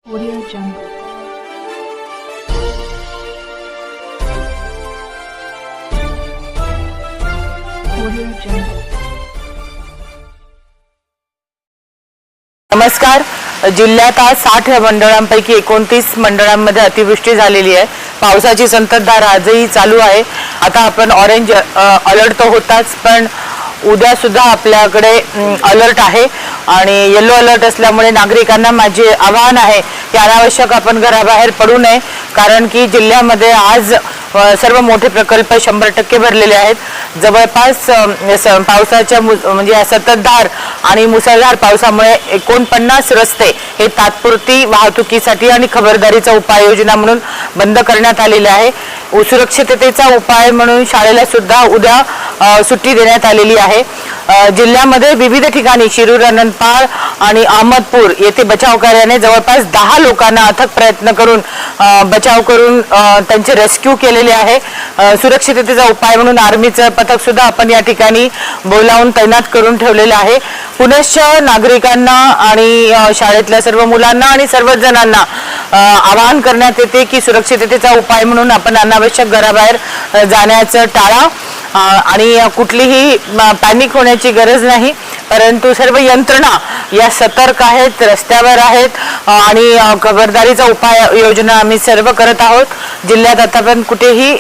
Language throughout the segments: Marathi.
Audio Jungle. Audio Jungle. नमस्कार. जिल्ह्यात आज 60 मंडळांपैकी 29 मंडळांमध्ये अतिवृष्टी झालेली आहे. पावसाची संततधार आजही चालू आहे. आता आपण ऑरेंज अलर्ट तर होताच, पण उद्या सुद्धा आपल्याकडे अलर्ट आहे आणि येलो अलर्ट असल्यामुळे नागरिकांना माझे आवाहन आहे की अनावश्यक आपण घराबाहेर पडू नये, कारण की जिल्ह्यामध्ये आज सर्व मोठे प्रकल्प 100% भरलेले आहेत. जवळपास पावसाच्या म्हणजे या संततधार आणि मुसळधार पावसामुळे 49 रस्ते हे तात्पुरती वाहतुकीसाठी आणि खबरदारीचा उपाययोजना म्हणून बंद करण्यात आलेले आहे. सुरक्षिततेचा उपाय म्हणून शाळेला सुद्धा उद्या सुट्टी देण्यात आलेली आहे. जिल्ह्यामध्ये विविध ठिकाणी शिरूर, अनंतपाळ आणि अहमदपूर येथे बचाव कार्याने जवळपास 10 लोकांना अथक प्रयत्न करून बचाव करून त्यांचे रेस्क्यू केलेले आहे. सुरक्षिततेचा उपाय म्हणून आर्मीचं पथक सुद्धा आपण या ठिकाणी बोलावून तैनात करून ठेवलेलं आहे. पुनश्च नागरिकांना आणि शाळेतल्या सर्व मुलांना आणि सर्वच जणांना आवाहन करण्यात येते की सुरक्षिततेचा उपाय म्हणून आपण अनावश्यक घराबाहेर जाण्याचं टाळा आणि कुठलीही पॅनिक होण्याची गरज नाही, परंतु सर्व यंत्रणा या सतर्क आहेत, रस्त्यावर आहेत आणि खबरदारीचा उपाय योजना आम्ही सर्व करत आहोत. जिल्ह्यात आतापर्यंत कुठेही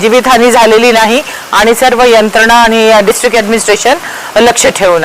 जीवितहानी झालेली नाही आणि सर्व यंत्रणा आणि डिस्ट्रिक्ट ॲडमिनिस्ट्रेशन लक्ष ठेवून आहे.